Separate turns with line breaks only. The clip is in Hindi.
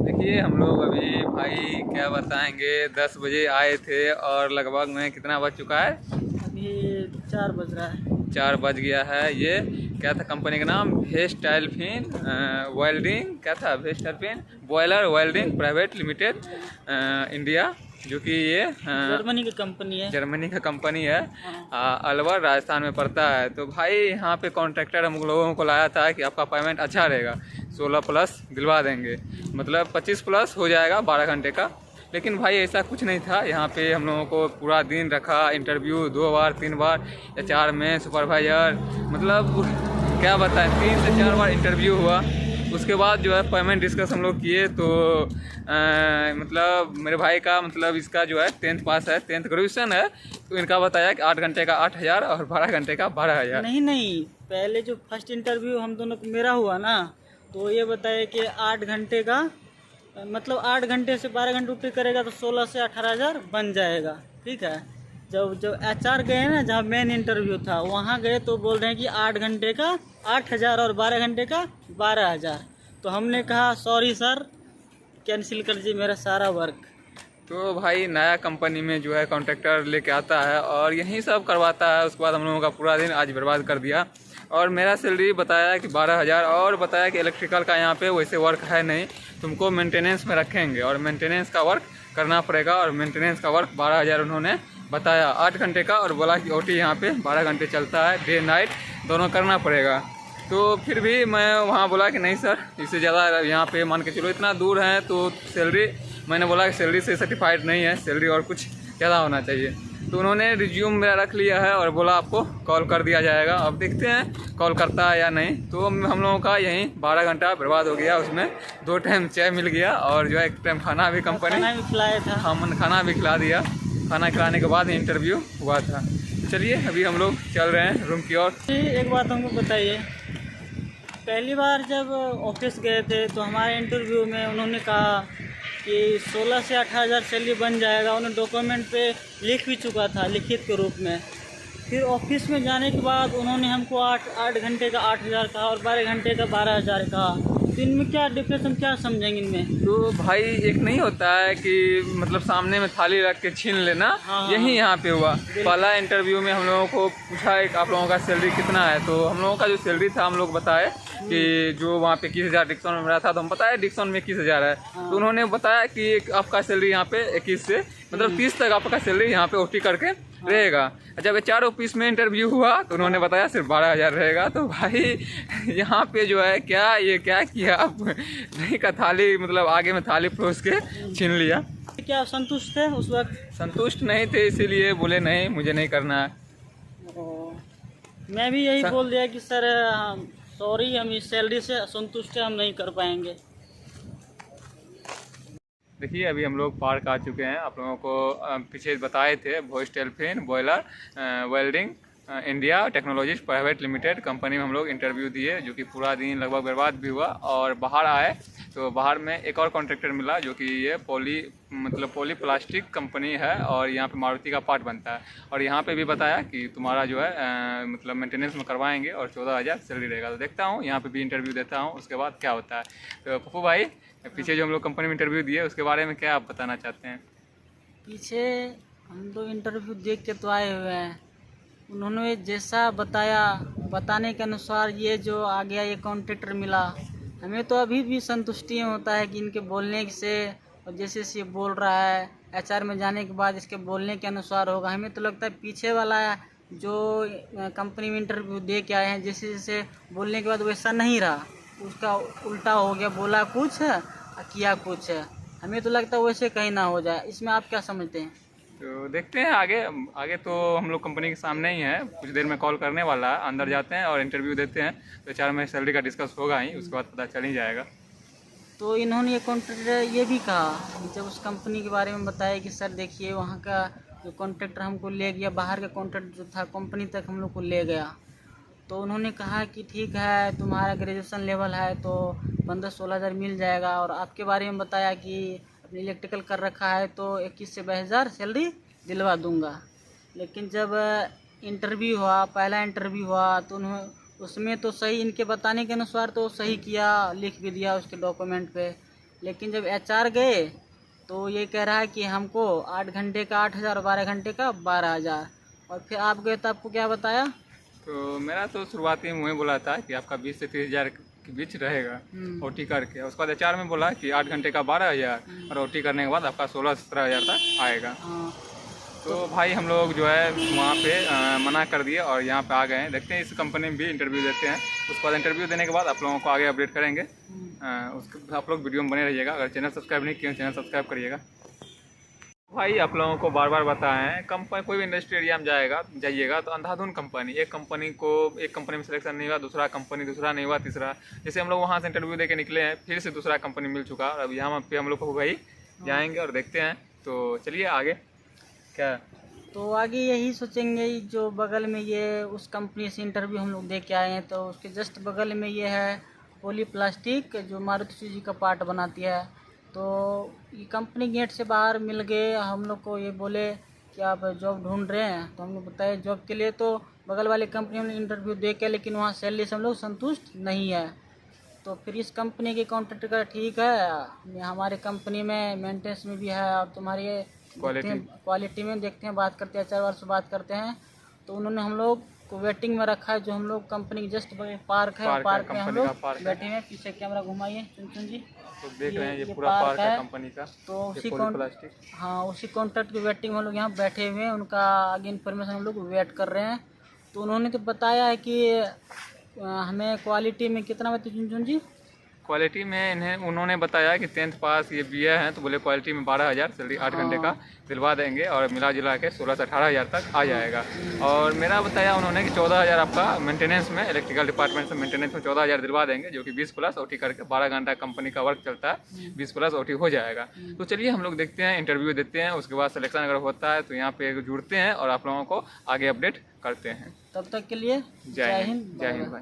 देखिए हम लोग अभी भाई क्या बताएंगे 10 बजे आए थे और लगभग में कितना बज चुका है।
अभी 4 बज रहा है।
4 बज गया है। ये क्या था कंपनी का नाम? वेस्टाइल फिन वेल्डिंग, क्या था? वेस्टाइल fin boiler welding private limited India, जो कि ये
जर्मनी की कंपनी है।
जर्मनी का कंपनी है।
हाँ।
अलवर राजस्थान में पड़ता है। तो भाई यहाँ पे कॉन्ट्रैक्टर हम लोगों को लाया था कि आपका पेमेंट अच्छा रहेगा, 16 प्लस दिलवा देंगे, मतलब 25 प्लस हो जाएगा 12 घंटे का। लेकिन भाई ऐसा कुछ नहीं था। यहाँ पे हम लोगों को पूरा दिन रखा, इंटरव्यू 2 बार 3 बार या 4 में सुपरवाइजर, मतलब क्या बताएं 3 से 4 बार इंटरव्यू हुआ। उसके बाद जो है पेमेंट डिस्कस हम लोग किए तो मतलब मेरे भाई का मतलब इसका जो है 10th पास है, 10th ग्रेजुएशन है। तो इनका बताया कि 8 घंटे का 8,000 और 12 घंटे का 12,000।
नहीं, पहले जो फर्स्ट इंटरव्यू हम दोनों को मेरा हुआ ना, तो ये बताया कि 8 घंटे का मतलब 8 घंटे से 12 घंटे ड्यूटी करेगा तो 16 से 18,000 बन जाएगा। ठीक है। जब HR गए ना, जहाँ मेन इंटरव्यू था, वहाँ गए तो बोल रहे हैं कि 8 घंटे का 8,000 और 12 घंटे का 12,000। तो हमने कहा सॉरी सर, कैंसिल कर दीजिए मेरा सारा वर्क।
तो भाई नया कंपनी में जो है कॉन्ट्रैक्टर लेके आता है और यही सब करवाता है। उसके बाद हम लोगों का पूरा दिन आज बर्बाद कर दिया। और मेरा सैलरी बताया कि 12,000, और बताया कि इलेक्ट्रिकल का यहाँ पे वैसे वर्क है नहीं, तुमको मेंटेनेंस में रखेंगे और मेंटेनेंस का वर्क करना पड़ेगा। और मेंटेनेंस का वर्क 12,000 उन्होंने बताया 8 घंटे का, और बोला कि OT यहाँ पे 12 घंटे चलता है, डे नाइट दोनों करना पड़ेगा। तो फिर भी मैं वहाँ बोला कि नहीं सर, इससे ज़्यादा यहाँ पे मान के चलो, इतना दूर है तो सैलरी, मैंने बोला कि सैलरी से सर्टिफाइड नहीं है, सैलरी और कुछ ज़्यादा होना चाहिए। तो उन्होंने रिज्यूम मेरा रख लिया है और बोला आपको कॉल कर दिया जाएगा। अब देखते हैं कॉल करता है या नहीं। तो हम लोगों का यहीं 12 घंटा बर्बाद हो गया। उसमें 2 टाइम चाय मिल गया और जो है 1 टाइम खाना भी कंपनी
खाना भी खिलाया था।
हम खाना भी खिला दिया। खाना खिलाने के बाद इंटरव्यू हुआ था। चलिए अभी हम लोग चल रहे हैं रूम की ओर।
एक बात हमको बताइए, पहली बार जब ऑफिस गए थे तो हमारे इंटरव्यू में उन्होंने कहा कि 16 से 18,000 सैलरी बन जाएगा। उन्होंने डॉक्यूमेंट पे लिख भी चुका था लिखित के रूप में। फिर ऑफिस में जाने के बाद उन्होंने हमको 8 घंटे का 8,000 कहा और 12 घंटे का 12,000 कहा। तो इनमें क्या डिफरेंस, हम क्या समझेंगे इनमें?
तो भाई एक नहीं होता है कि मतलब सामने में थाली रख के छीन लेना।
हाँ,
यही यहाँ पे हुआ। पहला इंटरव्यू में हम लोगों को पूछा एक आप लोगों का सैलरी कितना है। तो हम लोगों का जो सैलरी था हम लोग बताए कि जो वहाँ पे 21,000 डिक्सन में मिला था, तो हम बताए डिक्सन में 21,000 है। तो उन्होंने बताया कि आपका सैलरी यहाँ पे 21 से मतलब 30 तक आपका सैलरी यहाँ पे OT करके रहेगा। जब 4 ऑफिस में इंटरव्यू हुआ तो उन्होंने बताया सिर्फ 12,000 रहेगा। तो भाई यहाँ पे जो है क्या किया आप, नहीं का थाली मतलब आगे में थाली परोस के छीन लिया।
क्या संतुष्ट थे उस वक्त?
संतुष्ट नहीं थे, इसीलिए बोले नहीं मुझे नहीं करना है।
मैं भी यही बोल दिया कि सर सॉरी, हम इस सैलरी से असंतुष्ट है, हम नहीं कर पाएंगे।
देखिए अभी हम लोग पार्क आ चुके हैं। आप लोगों को पीछे बताए थे वेस्टाइल fin boiler welding India technologies private limited company में हम लोग इंटरव्यू दिए, जो कि पूरा दिन लगभग बर्बाद भी हुआ। और बाहर आए तो बाहर में एक और कॉन्ट्रैक्टर मिला, जो कि ये पॉली प्लास्टिक कंपनी है और यहाँ पे मारुति का पार्ट बनता है। और यहाँ पे भी बताया कि तुम्हारा जो है मतलब मेंटेनेंस में करवाएंगे और 14,000 सैलरी रहेगा। तो देखता हूँ यहाँ पे भी इंटरव्यू देता हूँ, उसके बाद क्या होता है। तो पप्पू भाई, पीछे जो हम लोग कंपनी में इंटरव्यू दिए उसके बारे में क्या आप बताना चाहते हैं?
पीछे हम लोग इंटरव्यू देख के तो आए हुए हैं। उन्होंने जैसा बताया, बताने के अनुसार ये जो आ गया ये कॉन्ट्रैक्टर मिला, हमें तो अभी भी संतुष्टि होता है कि इनके बोलने से, और जैसे ये बोल रहा है HR में जाने के बाद इसके बोलने के अनुसार होगा। हमें तो लगता है पीछे वाला जो कंपनी में इंटरव्यू दे के आए हैं, जैसे जैसे बोलने के बाद वैसा नहीं रहा, उसका उल्टा हो गया, बोला कुछ है किया कुछ है। हमें तो लगता है वैसे कहीं ना हो जाए। इसमें आप क्या समझते हैं?
तो देखते हैं आगे। आगे तो हम लोग कंपनी के सामने ही है, कुछ देर में कॉल करने वाला है, अंदर जाते हैं और इंटरव्यू देते हैं। तो 4 में सैलरी का डिस्कस होगा ही, उसके बाद पता चल ही जाएगा।
तो इन्होंने ये कॉन्ट्रैक्टर ये भी कहा, जब उस कंपनी के बारे में बताया कि सर देखिए वहाँ का जो कॉन्ट्रैक्टर हमको ले गया, बाहर का कॉन्ट्रैक्टर जो था कंपनी तक हम लोग को ले गया। तो उन्होंने कहा कि ठीक है, तुम्हारा ग्रेजुएशन लेवल है तो 15-16 हज़ार मिल जाएगा। और आपके बारे में बताया कि अपनी इलेक्ट्रिकल कर रखा है तो 21 से 22,000 सैलरी दिलवा दूंगा। लेकिन जब इंटरव्यू हुआ, पहला इंटरव्यू हुआ, तो उसमें तो सही, इनके बताने के अनुसार तो सही किया, लिख भी दिया उसके डॉक्यूमेंट पे लेकिन जब HR गए तो ये कह रहा है कि हमको 8 घंटे का 8,000, 12 घंटे का 12,000। और फिर आप गए तो आपको क्या बताया?
तो मेरा तो शुरुआती में वही बोला था कि आपका 20 से 30,000 के बीच रहेगा OT करके। उसके बाद HR में बोला कि 8 घंटे का 12,000 और OT करने के बाद आपका 16-17,000 तक आएगा।
हाँ,
तो भाई हम लोग जो है वहाँ पे मना कर दिए और यहाँ पे आ गए हैं। देखते हैं इस कंपनी में भी इंटरव्यू देते हैं। उसके बाद इंटरव्यू देने के बाद आप लोगों को आगे अपडेट करेंगे। उसके आप लोग वीडियो में बने रहिएगा। अगर चैनल सब्सक्राइब नहीं किए चैनल सब्सक्राइब करिएगा। भाई आप लोगों को बार बार बताएं हैं, कंपनी कोई भी इंडस्ट्री एरिया में जाइएगा तो अंधाधुन कंपनी, एक कंपनी में सिलेक्शन नहीं हुआ, दूसरा नहीं हुआ, तीसरा। जैसे हम लोग वहाँ से इंटरव्यू दे के निकले हैं, फिर से दूसरा कंपनी मिल चुका और अब यहाँ पे हम लोग को भाई जाएंगे और देखते हैं। तो चलिए आगे क्या।
तो आगे यही सोचेंगे, जो बगल में ये उस कंपनी से इंटरव्यू हम लोग दे के आए हैं, तो उसके जस्ट बगल में ये है पॉली प्लास्टिक, जो मारुति सुजुकी का पार्ट बनाती है। तो ये कंपनी गेट से बाहर मिल गए, हम लोग को ये बोले कि आप जॉब ढूंढ रहे हैं। तो हम लोग बताए जॉब के लिए तो बगल वाले कंपनी में इंटरव्यू दे के, लेकिन वहाँ सैलरी से हम लोग संतुष्ट नहीं है। तो फिर इस कंपनी के कॉन्ट्रैक्ट का ठीक है, हमारे कंपनी में मेंटेनेंस में भी है और तुम्हारी क्वालिटी में देखते हैं, बात करते हैं, HR से बात करते हैं। तो उन्होंने हम लोग को वेटिंग में रखा है। जो हम लोग कंपनी के जस्ट पार्क है, पार्क में हम लोग बैठे हैं। पीछे कैमरा घुमाइए चुन जी,
तो देख रहे हैं ये पूरा पार्क है कंपनी का।
तो उसी कॉन्ट्रैक्ट की वेटिंग में हम लोग यहाँ बैठे हुए हैं। उनका आगे इन्फॉर्मेशन हम लोग वेट कर रहे हैं। तो उन्होंने तो बताया है कि हमें क्वालिटी में कितना बताया चुन जी?
क्वालिटी में उन्होंने बताया कि 10th पास ये BA हैं, तो बोले क्वालिटी में 12,000 सैलरी 8 घंटे का दिलवा देंगे और मिला जुला के 16 से 18,000 तक आ जाएगा। और मेरा बताया उन्होंने कि 14,000 आपका मेंटेनेंस में, इलेक्ट्रिकल डिपार्टमेंट से मेंटेनेंस में 14,000 दिलवा देंगे, जो कि 20 प्लस OT करके 12 घंटा कंपनी का वर्क चलता है, 20 प्लस OT हो जाएगा। तो चलिए हम लोग देखते हैं, इंटरव्यू देते हैं, उसके बाद सिलेक्शन अगर होता है तो यहाँ पे जुड़ते हैं और आप लोगों को आगे अपडेट करते हैं।
तब तक के लिए
जय हिंद भाई।